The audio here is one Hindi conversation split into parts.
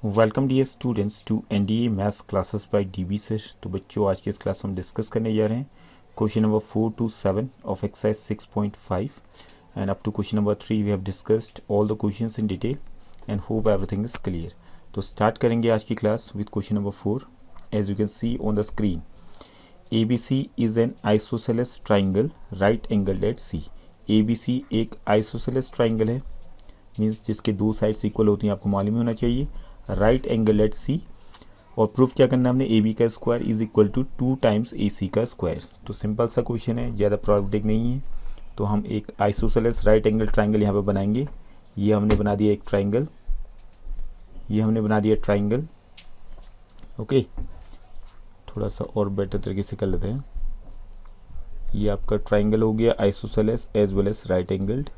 Welcome dear students to NDA maths classes by DB sir. तो बच्चों आज के इस क्लास में हम डिस्कस करने जा रहे हैं question number 4 to 7 of exercise 6.5 and up to question number 3 we have discussed all the questions in detail and hope everything is clear. तो स्टार्ट करेंगे आज की class with question number 4। As you can see on the screen, ABC is an isosceles triangle right angled at C। ABC एक आइसोसेलेस ट्राइंगल है, मीन्स जिसके दो साइड्स इक्वल होती हैं, आपको मालूम होना चाहिए। राइट एंगल एट C और प्रूफ क्या करना है हमने, AB का square is equal to 2 times AC का स्क्वायर। तो सिंपल सा क्वेश्चन है, ज़्यादा प्रॉब्लमेटिक नहीं है। तो हम एक आइसोसेलेस राइट एंगल ट्राइंगल यहाँ पे बनाएंगे। ये हमने बना दिया एक ट्राइंगल, ये हमने बना दिया ट्राइंगल। ओके, थोड़ा सा और बेटर तरीके से कर लेते हैं। ये आपका ट्राइंगल हो गया isosceles as well as right angled.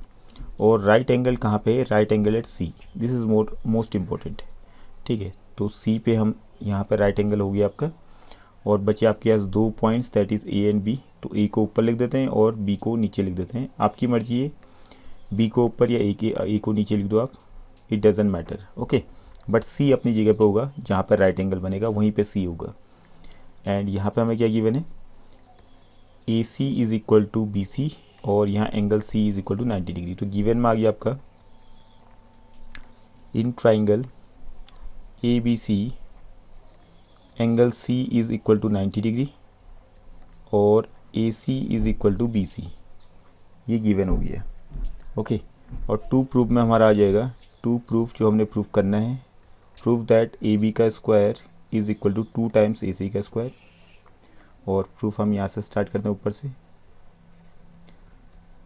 और राइट एंगल कहाँ पे है, right angle at C। This is most important. ठीक है, तो C पे हम यहाँ पे राइट एंगल हो गया आपका, और बचे आपके पास दो points that is A and B। तो A को ऊपर लिख देते हैं और B को नीचे लिख देते हैं, आपकी मर्जी है, B को ऊपर या A को नीचे लिख दो आप, it doesn't matter. Okay, but C अपनी जगह पे होगा, जहाँ पर राइट एंगल बनेगा वहीं पे C होगा। एंड यहाँ पे हमें क्या गिवन है, AC is equal to BC और यहाँ angle C is equal to 90 degree. तो गिवन में आ गया आपका in triangle ABC angle C is equal to 90 degree और AC is equal to BC, ये गिवन हो गया। ओके, और टू प्रूफ में हमारा आ जाएगा, टू प्रूफ जो हमने प्रूफ करना है, प्रूफ दैट AB का square is equal to 2 times AC का स्क्वायर। और प्रूफ हम यहाँ से स्टार्ट करते हैं ऊपर से,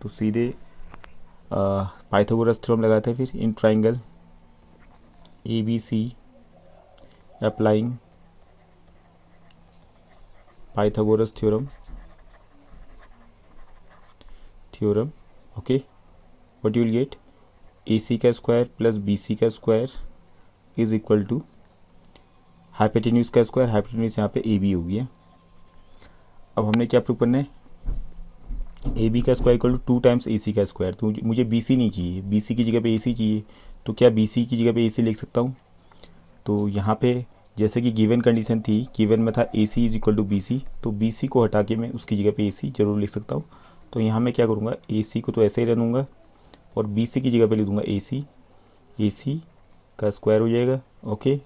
तो सीधे पाइथागोरस थ्योरम लगाते हैं। फिर in triangle ABC applying Pythagoras theorem. Okay, what you will get, AC का स्क्वायर प्लस BC का square is equal to hypotenuse का स्क्वायर, हाइपोटेन्यूज यहाँ पे AB हो गया। अब हमने क्या प्रूव करना है, AB का square equal to 2 times AC का स्क्वायर। तो मुझे BC नहीं चाहिए, BC की जगह पे AC चाहिए। तो क्या BC की जगह पे AC लिख सकता हूँ? तो यहाँ पे जैसे कि गिवन कंडीशन थी, गिवन में था AC is equal to BC, तो BC को हटा के मैं उसकी जगह पे AC जरूर लिख सकता हूँ। तो यहाँ मैं क्या करूँगा, AC को तो ऐसे ही रहूँगा और BC की जगह पे लिख दूँगा AC का स्क्वायर हो जाएगा। ओके,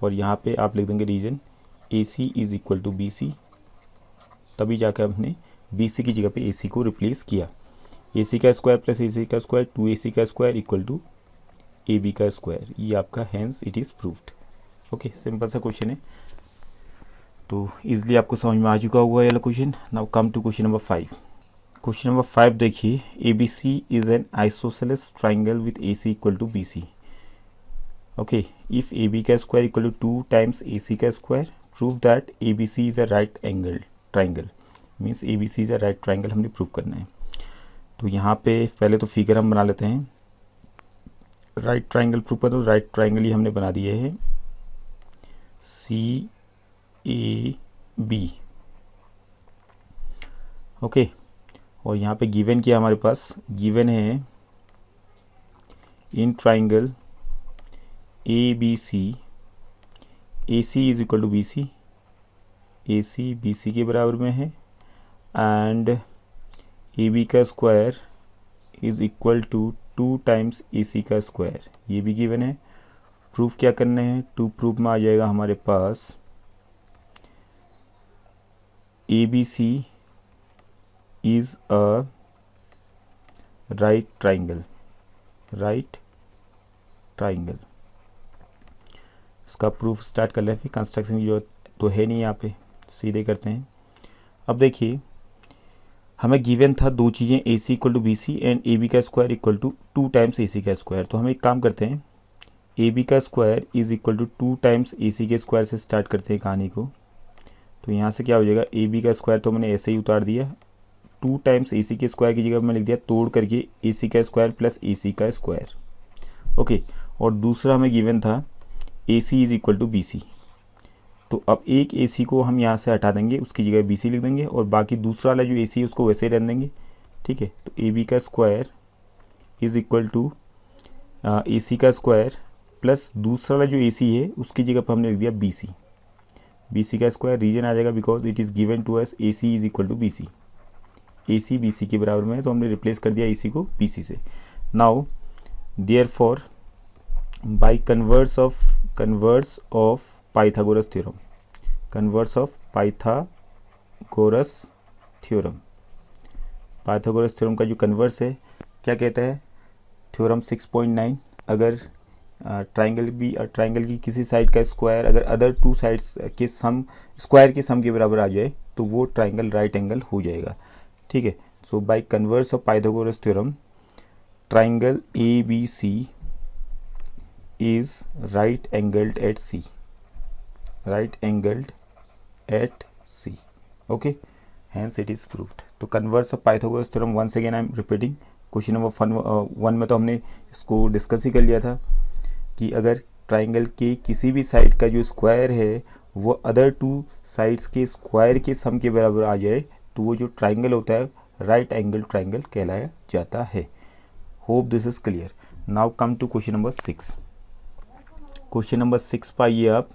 और यहाँ पे आप लिख देंगे reason AC is equal to BC, तभी जाकर हमने BC की जगह पे AC को रिप्लेस किया। AC का स्क्वायर प्लस AC का स्क्वायर 2AC का स्क्वायर इक्वल टू AB का स्क्वायर, ये आपका hence it is proved. Okay, simple सा क्वेश्चन है, तो इजीली आपको समझ में आ चुका होगा ये वाला question. Now come to question number 5। Question number 5 देखिए, ABC is an isosceles triangle with AC equal to BC। Okay, if AB का square equal to 2 times AC का square, prove that ABC is a right angle triangle. Means ABC is a right triangle हमने प्रूव करना है। तो यहाँ पे पहले तो फिगर हम बना लेते हैं, राइट ट्राइंगल प्रूव कर दो। राइट ट्राइंगल ही हमने बना दिए है CAB। ओके, और यहाँ पे गिवन क्या हमारे पास, गिवन है in triangle ABC AC is equal to BC, AC BC के बराबर में है, एंड AB का square is equal to 2 times AC का स्क्वायर, ये भी गिवन है। प्रूफ क्या करना है, टू प्रूफ में आ जाएगा हमारे पास ABC is a right triangle, इसका प्रूफ स्टार्ट कर लें। फिर कंस्ट्रक्शन की जरूरत तो है नहीं, यहाँ पे सीधे करते हैं। अब देखिए, हमें गिवन था दो चीज़ें, AC equal to BC and AB का square equal to 2 times AC का स्क्वायर। तो हम एक काम करते हैं, AB का square is equal to 2 times AC के स्क्वायर से स्टार्ट करते हैं कहानी को। तो यहाँ से क्या हो जाएगा, AB का स्क्वायर तो मैंने ऐसे ही उतार दिया, 2 टाइम्स AC के स्क्वायर की जगह मैं लिख दिया तोड़ करके AC का स्क्वायर प्लस AC का स्क्वायर। ओके, और दूसरा हमें गिवन था AC is equal to BC। तो अब एक AC को हम यहाँ से हटा देंगे, उसकी जगह BC लिख देंगे, और बाकी दूसरा वाला जो AC है उसको वैसे ही रहने देंगे। ठीक है, तो AB का square is equal to AC का स्क्वायर प्लस दूसरा वाला जो ए सी है उसकी जगह पर हमने लिख दिया बी सी। बी सी का स्क्वायर रीजन आ जाएगा because it is given to us A C is equal to B C. A C B C के बराबर में है तो हमने रिप्लेस कर दिया ए सी को बी सी से। Now therefore by converse of Pythagoras theorem, converse of Pythagoras theorem, Pythagoras theorem का जो कन्वर्स है क्या कहता है, थ्योरम 6.9, अगर ट्राइंगल की किसी साइड का स्क्वायर अगर अदर टू साइड्स के सम स्क्वायर के सम के बराबर आ जाए तो वो ट्राइंगल राइट एंगल हो जाएगा। ठीक है, so by converse of Pythagoras theorem triangle A B C is right angled at C, right angled at C. Okay, hence it is proved। तो converse of Pythagoras theorem once again I am repeating, question number 1 में तो हमने इसको डिस्कस ही कर लिया था कि अगर ट्राइंगल के किसी भी साइड का जो स्क्वायर है वो अदर टू साइड्स के स्क्वायर के सम के बराबर आ जाए तो वो जो ट्राइंगल होता है राइट एंगल ट्राइंगल कहलाया जाता है। Hope this is clear. Now come to question number 6। Question number 6 पाइए आप,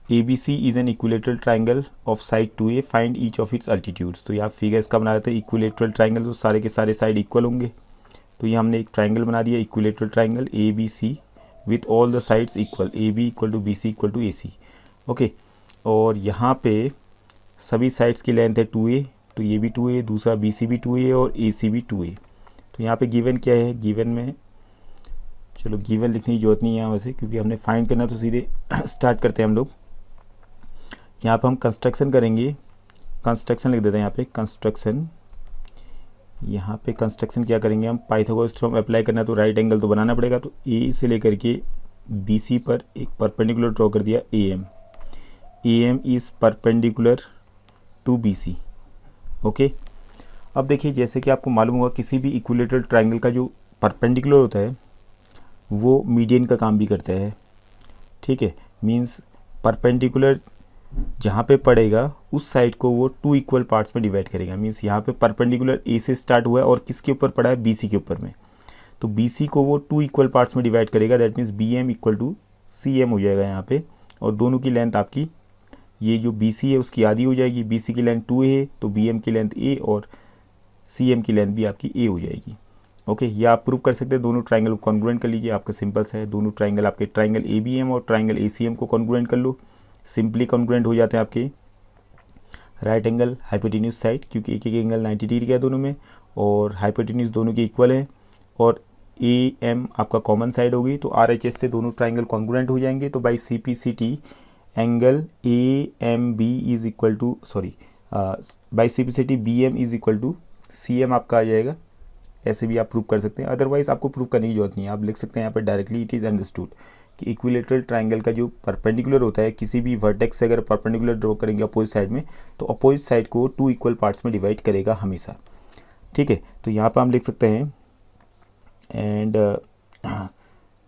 ABC is an equilateral triangle of side 2A, find each of its altitudes। तो यहाँ फिगर इसका बना रहे थे इक्विलेटरल ट्राइंगल, तो सारे के सारे साइड इक्वल होंगे। तो ये हमने एक ट्राइंगल बना दिया equilateral triangle ABC with all the sides equal, AB equal to BC equal to AC। Okay, और यहाँ पे सभी साइड्स की लेंथ है 2A, तो ये भी 2A, दूसरा BC भी 2A और AC भी 2A। तो यहाँ पे गिवन क्या है, गिवन में चलो गिवन लिखने की जरूरत नहीं है यहाँ वैसे, क्योंकि हमने फाइंड करना तो सीधे स्टार्ट करते हैं हम लोग। यहाँ पे हम कंस्ट्रक्शन करेंगे, कंस्ट्रक्शन लिख देते हैं यहाँ पे कंस्ट्रक्शन। यहाँ पे कंस्ट्रक्शन क्या करेंगे हम, पाइथागोरस थ्योरम अप्लाई करना है तो राइट एंगल तो बनाना पड़ेगा। तो ए से लेकर के बी सी पर एक परपेंडिकुलर ड्रॉ कर दिया A M, A M is perpendicular to B C. Okay, अब देखिए जैसे कि आपको मालूम होगा किसी भी इक्विलेटरल ट्राइंगल का जो परपेंडिकुलर होता है वो मीडियन का काम भी करता है। ठीक है, मीन्स परपेंडिकुलर जहाँ पे पड़ेगा उस साइड को वो 2 इक्वल पार्ट्स में डिवाइड करेगा। मीन्स यहाँ पे परपेंडिकुलर ए से स्टार्ट हुआ है और किसके ऊपर पड़ा है, BC के ऊपर में, तो BC को वो 2 इक्वल पार्ट्स में डिवाइड करेगा। That means BM equal to CM हो जाएगा यहाँ पे, और दोनों की लेंथ आपकी ये जो BC है उसकी आधी हो जाएगी। BC की लेंथ 2A है तो BM की लेंथ A और CM की लेंथ भी आपकी A हो जाएगी। ओके, ये आप प्रूव कर सकते हैं, दोनों ट्राइंगल को कॉन्ग्रुएंट कर लीजिए, आपका सिंपल सा है। दोनों ट्राइंगल आपके ट्राइंगल ABM और ट्राइंगल ACM को कॉन्ग्रुएंट कर लो, सिंपली कॉन्ग्रुएंट हो जाते हैं आपके राइट एंगल हाइपोटेन्यूज साइड, क्योंकि एक एक एंगल 90 डिग्री का है दोनों में, और हाइपोटेन्यूज दोनों के इक्वल है, और AM आपका कॉमन साइड होगी तो RHS से दोनों ट्राइंगल कॉन्ग्रुएंट हो जाएंगे। तो by CPCT angle AMB is equal to by CPCT BM is equal to CM आपका आ जाएगा। ऐसे भी आप प्रूव कर सकते हैं, अदरवाइज आपको प्रूव करने की जरूरत नहीं है, आप लिख सकते हैं यहाँ पर डायरेक्टली इट इज़ अंडरस्टूड कि इक्विलेटरल ट्राइंगल का जो परपेंडिकुलर होता है किसी भी वर्टेक्स से अगर परपेंडिकुलर ड्रॉ करेंगे अपोजिट साइड में तो अपोजिट साइड को 2 इक्वल पार्ट्स में डिवाइड करेगा हमेशा। ठीक है, तो यहाँ पर हम लिख सकते हैं and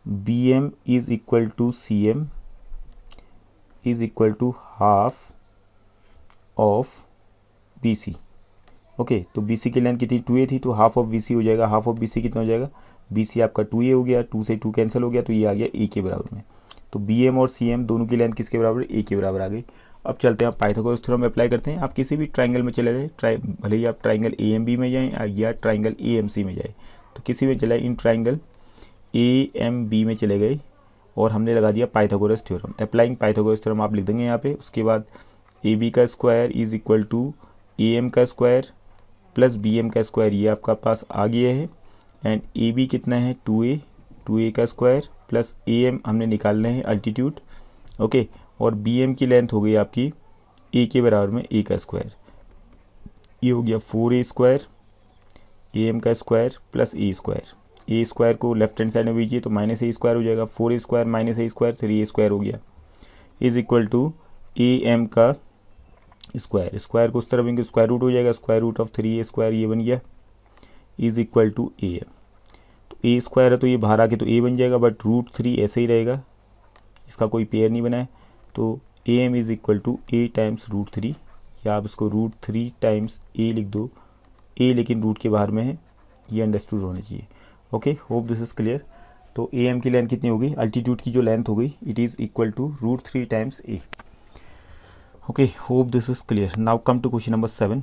BM is equal to CM is equal to half of BC। Okay, तो BC की लेंथ कितनी 2A थी तो हाफ ऑफ BC हो जाएगा। हाफ ऑफ BC कितना हो जाएगा, BC आपका 2A हो गया, 2 से 2 कैंसिल हो गया तो ये आ गया A के बराबर में। तो BM और CM दोनों की लेंथ किसके बराबर, A के बराबर आ गई। अब चलते हैं आप पाइथागोरस थ्योरम अप्लाई करते हैं। आप किसी भी ट्राइंगल में चले जाए, भले ही आप ट्राइंगल AMB में जाएँ या ट्राइंगल AMC में जाए, तो किसी में चले इन ट्राइंगल AMB में चले गए और हमने लगा दिया Pythagoras theorem. Applying Pythagoras theorem आप लिख देंगे यहाँ पे। उसके बाद AB का square is equal to AM का स्क्वायर प्लस BM का स्क्वायर, ये आपका पास आ गया है। एंड AB कितना है 2A का स्क्वायर प्लस AM हमने निकालना है अल्टीट्यूड। ओके, और BM की लेंथ हो गई आपकी A के बराबर में A का स्क्वायर, ये हो गया 4A स्क्वायर, AM का square plus A square. A square को लेफ्ट हैंड साइड में भेजिए तो माइनस A स्क्वायर हो जाएगा, 4A square minus A square 3A square हो गया, इज इक्वल टू AM का स्क्वायर, स्क्वायर को उस तरफ इनके स्क्वायर रूट हो जाएगा, square root of 3A square ये बन गया, इज इक्वल टू AM। तो A स्क्वायर है तो ये बाहर आके तो A बन जाएगा, बट रूट 3 ऐसे ही रहेगा, इसका कोई पेयर नहीं बना है। तो AM is equal to A times root 3, या आप इसको रूट 3 टाइम्स A लिख दो, A लेकिन रूट के बाहर में है, ये अंडरस्टूड होना चाहिए। Okay, hope this is clear. तो ए एम की लेंथ कितनी होगी, अल्टीट्यूड की जो लेंथ होगी it is equal to √3 times A. Okay, hope this is clear. Now come to question number 7।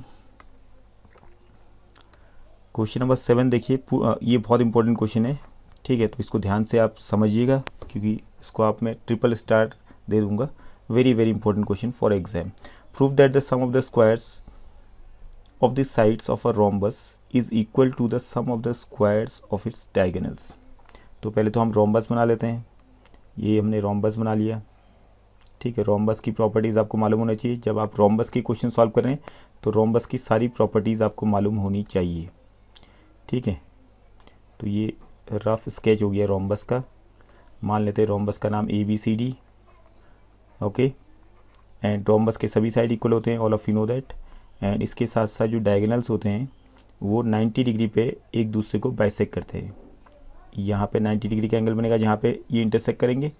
Question number 7 देखिए, ये बहुत इंपॉर्टेंट क्वेश्चन है, ठीक है, तो इसको ध्यान से आप समझिएगा क्योंकि इसको आप मैं ट्रिपल स्टार दे दूंगा। Very very important question for exam. Prove that the sum of the squares of the sides of a rhombus is equal to the sum of the squares of its diagonals. तो पहले तो हम रोम्बस बना लेते हैं। ये हमने रोम्बस बना लिया, ठीक है। रोम्बस की प्रॉपर्टीज़ आपको मालूम होना चाहिए। जब आप रोम्बस की क्वेश्चन सॉल्व कर रहे हैं तो रोम्बस की सारी प्रॉपर्टीज़ आपको मालूम होनी चाहिए, ठीक है। तो ये रफ स्केच हो गया रोम्बस का। मान लेते हैं रोम्बस का नाम ABCD, ओके। एंड रोम्बस के सभी साइड इक्वल होते हैं, all of you know that. And इसके साथ साथ जो डायगोनल्स होते हैं वो 90 डिग्री पे एक दूसरे को बाइसेक्ट करते हैं। यहाँ पे 90 डिग्री का एंगल बनेगा जहाँ पे ये इंटरसेक्ट करेंगे,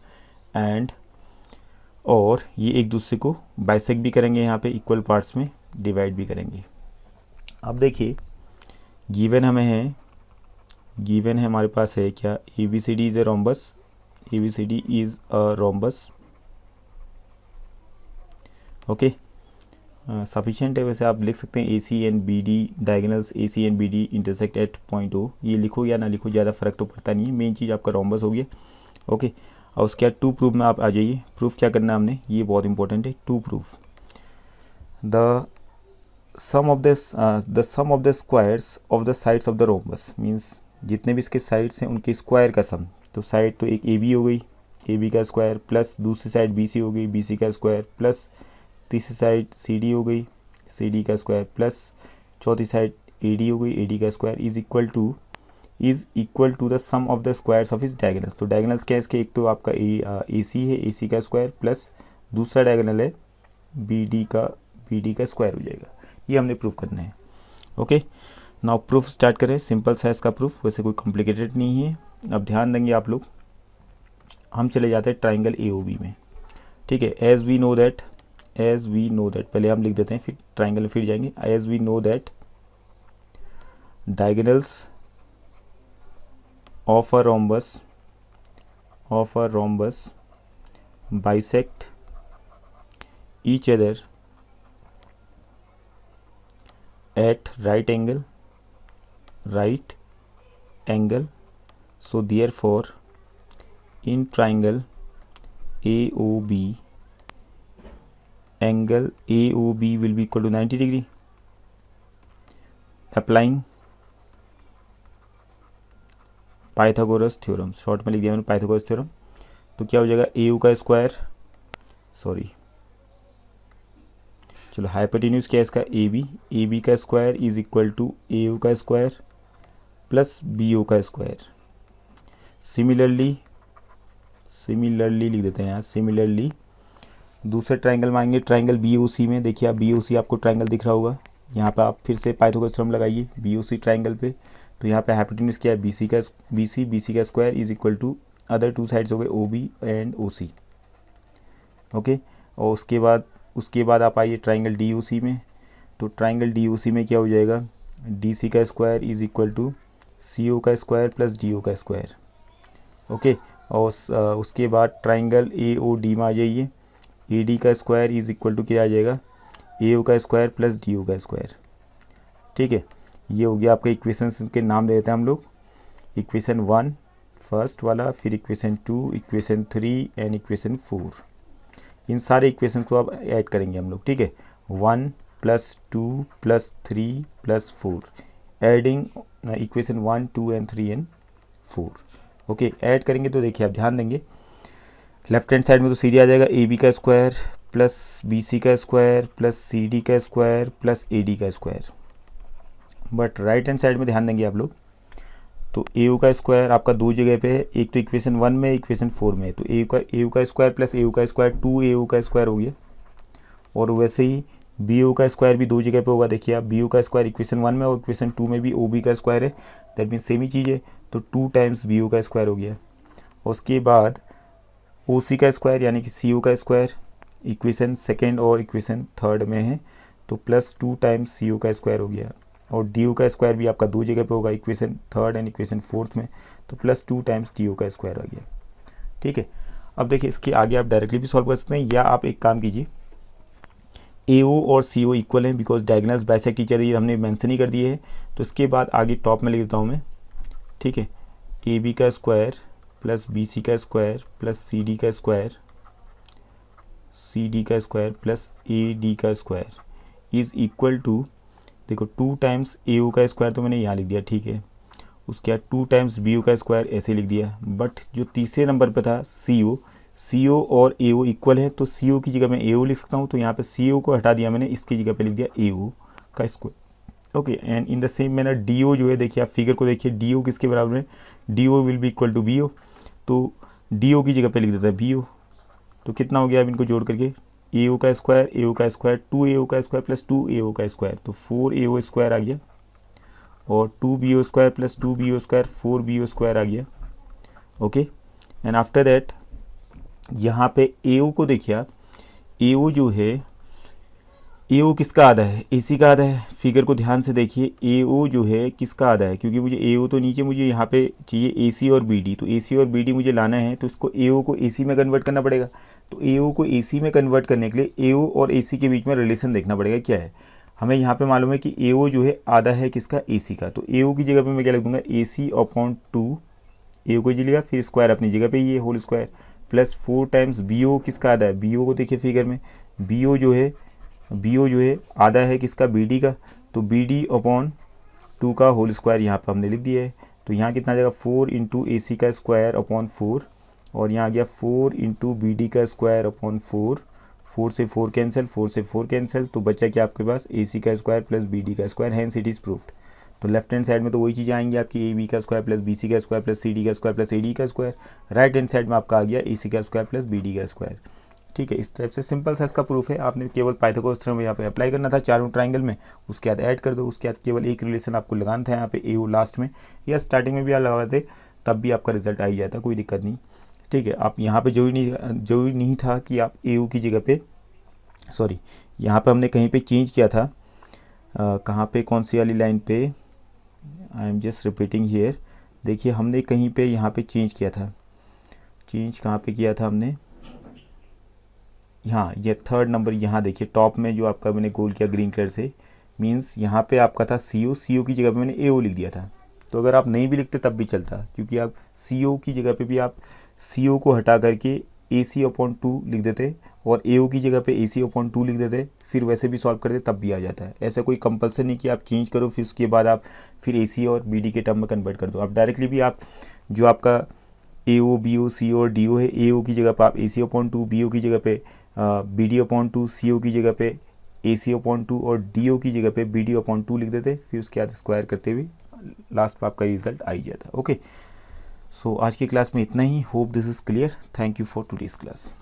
एंड और ये एक दूसरे को बाइसेक्ट भी करेंगे, यहाँ पे इक्वल पार्ट्स में डिवाइड भी करेंगे। अब देखिए गिवन है हमारे पास है क्या, ABCD is a rhombus, ABCD is a rhombus, okay. Sufficient है, वैसे आप लिख सकते हैं AC and BD diagonals, AC and BD intersect at point O। ये लिखो या ना लिखो ज़्यादा फ़र्क तो पड़ता नहीं है, मेन चीज़ आपका रोम्बस हो गया, ओके। और उसके बाद टू प्रूफ में आप आ जाइए। प्रूफ क्या करना है हमने, ये बहुत इंपॉर्टेंट है। To proof the sum of the squares of the sides of the rhombus, means जितने भी इसके साइड्स हैं उनके स्क्वायर का सम। तो साइड तो एक AB हो गई, AB का स्क्वायर, प्लस दूसरी साइड BC हो गई, BC का स्क्वायर, प्लस तीसरी साइड CD हो गई, CD का स्क्वायर, प्लस चौथी साइड AD हो गई, AD का square, is equal to the sum of the squares of इस डायगोनल्स। तो डायगोनल्स क्या है इसके, एक तो आपका AC है, AC का स्क्वायर, प्लस दूसरा डायगोनल है BD का स्क्वायर हो जाएगा। ये हमने प्रूफ करना है, ओके। नाउ प्रूफ स्टार्ट करें। सिंपल सा इसका प्रूफ, वैसे कोई कॉम्प्लिकेटेड नहीं है। अब ध्यान देंगे आप लोग, हम चले जाते हैं ट्राइंगल AOB में, ठीक है। एज वी नो दैट पहले हम लिख देते हैं, फिर ट्राइंगल में फिर जाएंगे। As we know that diagonals of a rhombus bisect each other at right angle, so therefore in triangle AOB, angle AOB will be equal to 90 degree. Applying Pythagoras theorem, short में लिख दिया मैंने पाइथागोरस थ्योरम। तो क्या हो जाएगा, AU का स्क्वायर, चलो हाइपोटेन्यूज क्या है इसका, AB का square is equal to AU का स्क्वायर प्लस BO का स्क्वायर। सिमिलरली लिख देते हैं यहाँ, सिमिलरली दूसरे ट्राइंगल मांगेंगे, ट्राइंगल BOC में। देखिए आप BOC आपको ट्राइंगल दिख रहा होगा, यहाँ पे आप फिर से पाइथागोरस थ्योरम लगाइए BOC ट्राइंगल पे। तो यहाँ पे हाइपोटेन्यूज क्या है, BC का square is equal to other two sides हो गए OB एंड OC, ओके। और उसके बाद आप आइए ट्राइंगल DOC में। तो ट्राइंगल DOC में क्या हो जाएगा, DC का square is equal to CO का स्क्वायर प्लस DO का स्क्वायर, ओके। और उसके बाद ट्राइंगल AOD में आ जाइए, AD का स्क्वायर इज इक्वल टू क्या आ जाएगा, AO का स्क्वायर प्लस DO का स्क्वायर, ठीक है। ये हो गया आपका इक्वेशंस के नाम देते हैं हम लोग। इक्वेशन 1 फर्स्ट वाला, फिर इक्वेशन 2, इक्वेशन 3 एंड इक्वेशन 4। इन सारे इक्वेशन को अब ऐड करेंगे हम लोग, ठीक है। 1 + 2 + 3 + 4, adding equation 1, 2 and 3 and 4, okay. Add करेंगे तो देखिए आप ध्यान देंगे, लेफ्ट हैंड साइड में तो सीधे आ जाएगा AB का स्क्वायर प्लस BC का स्क्वायर प्लस CD का स्क्वायर प्लस AD का square. But right hand side में ध्यान देंगे आप लोग, तो AU का स्क्वायर आपका दो जगह पे है, एक तो इक्वेशन 1 में, इक्वेशन 4 में। तो AU का स्क्वायर प्लस AU का स्क्वायर 2AU का स्क्वायर हो गया। और वैसे ही BO का स्क्वायर भी दो जगह पे होगा। देखिए आप BO का स्क्वायर इक्वेशन 1 में और इक्वेशन 2 में भी OB का स्क्वायर है, दैट मीन्स सेम ही चीज़ है। तो 2 टाइम्स BO का स्क्वायर हो गया। उसके बाद OC का स्क्वायर यानी कि CO का स्क्वायर इक्वेशन 2 और इक्वेशन 3 में है, तो प्लस 2 टाइम्स CO का स्क्वायर हो गया। और डी का स्क्वायर भी आपका 2 जगह पे होगा, equation 3rd and equation 4th में, तो +2 टाइम्स डी का स्क्वायर आ गया। ठीक है, अब देखिए इसके आगे आप डायरेक्टली भी सॉल्व कर सकते हैं, या आप एक काम कीजिए, AO और CO इक्वल हैं because diagonals bisect each other, ये हमने मेंशन ही कर दिए है। तो इसके बाद आगे टॉप में लिख देता हूँ मैं। ठीक है, AB का स्क्वायर प्लस BC का स्क्वायर प्लस CD का स्क्वायर, CD का स्क्वायर प्लस AD का स्क्वायर इज़ इक्वल टू, देखो 2 टाइम्स AO का स्क्वायर तो मैंने यहाँ लिख दिया। ठीक है, उसके बाद 2 टाइम्स BO का स्क्वायर ऐसे लिख दिया। बट जो तीसरे नंबर पे था CO और AO इक्वल है, तो CO की जगह मैं AO लिख सकता हूँ, तो यहाँ पे CO को हटा दिया मैंने, इसकी जगह पे लिख दिया AO का square. Okay, and in the same manner DO जो है, देखिए आप फिगर को देखिए, DO किसके बराबर है, DO will be equal to BO, तो DO की जगह पे लिख देता है BO। तो कितना हो गया अब इनको जोड़ करके, AO का स्क्वायर 2AO का स्क्वायर प्लस 2AO का स्क्वायर, तो 4AO स्क्वायर आ गया, और 2BO square plus 2BO square 4BO square आ गया। ओके, एंड आफ्टर दैट यहाँ पे AO को देखिए आप, AO जो है, AO किसका आधा है, AC का आधा है। फिगर को ध्यान से देखिए, AO जो है किसका आधा है, क्योंकि मुझे AO तो नीचे मुझे यहाँ पे चाहिए AC और BD, तो AC और BD मुझे लाना है, तो इसको AO को AC में कन्वर्ट करना पड़ेगा। तो AO को AC में कन्वर्ट करने के लिए AO और AC के बीच में रिलेशन देखना पड़ेगा क्या है। हमें यहाँ पे मालूम है कि AO जो है आधा है किसका, AC का, तो AO की जगह पे मैं क्या लिख दूंगा, AC/2, AO को जगह फिर स्क्वायर अपनी जगह पे ये whole square, plus 4 times BO किसका आधा है, BO को देखिए फिगर में, BO जो है आधा है किसका, BD का, तो BD/2 का होल स्क्वायर यहाँ पर हमने लिख दिया है। तो यहाँ कितना आ जाएगा, 4 इंटू AC का स्क्वायर अपॉन 4, और यहाँ आ गया 4 इंटू BD का स्क्वायर अपॉन 4, 4 से 4 कैंसिल, 4 से 4 कैंसिल, तो बचा क्या आपके पास, AC का स्क्वायर प्लस BD का square, hence it is proofed. तो लेफ्ट हैंड साइड में तो वही चीज़ें आएंगी आपकी, AB का स्क्वायर प्लस BC का स्क्वायर प्लस CD का स्क्वायर प्लस AD का स्क्वायर। राइट हैंड साइड में आपका आ गया AC का स्क्वायर प्लस BD का स्क्वायर। ठीक है, इस टाइप से सिंपल सा इसका प्रूफ है। आपने केवल पाइथागोरस थ्योरम यहाँ पे अप्लाई करना था चारों ट्राइंगल में, उसके बाद ऐड कर दो, उसके बाद केवल एक रिलेशन आपको लगाना था यहाँ पे AO लास्ट में, या स्टार्टिंग में भी आप लगाते तब भी आपका रिजल्ट आ ही जाता, कोई दिक्कत नहीं। ठीक है, आप यहाँ पे जरूरी नहीं था कि आप AO की जगह पे, सॉरी यहाँ पे हमने कहीं पे चेंज किया था, कहाँ पे, कौन सी वाली लाइन पे, I am just repeating here. देखिए हमने कहीं पे यहाँ पे चेंज किया था, चेंज कहाँ पे किया था हमने, हाँ ये 3rd नंबर, यहाँ देखिए टॉप में जो आपका मैंने गोल किया ग्रीन कलर से, मींस यहाँ पे आपका था CO की जगह पे मैंने AO लिख दिया था। तो अगर आप नहीं भी लिखते तब भी चलता, क्योंकि आप CO की जगह पे भी आप CO को हटा करके AC/2 लिख देते, और AO की जगह पे AC/2 लिख देते, फिर वैसे भी सॉल्व करते तब भी आ जाता है। ऐसा कोई कंपल्सन नहीं कि आप चेंज करो फिर उसके बाद आप फिर AC और BD के टर्म में कन्वर्ट कर दो। आप डायरेक्टली भी आप जो आपका AO BO CO और DO है, AO की जगह पर आप AC/2, BO की जगह पे BD/2, CO की जगह पे AC/2 और DO की जगह पे BD/2 लिख देते, फिर उसके बाद स्क्वायर करते हुए लास्ट में आपका रिजल्ट आ ही जाता। ओके, सो आज की क्लास में इतना ही। Hope this is clear. Thank you for today's class.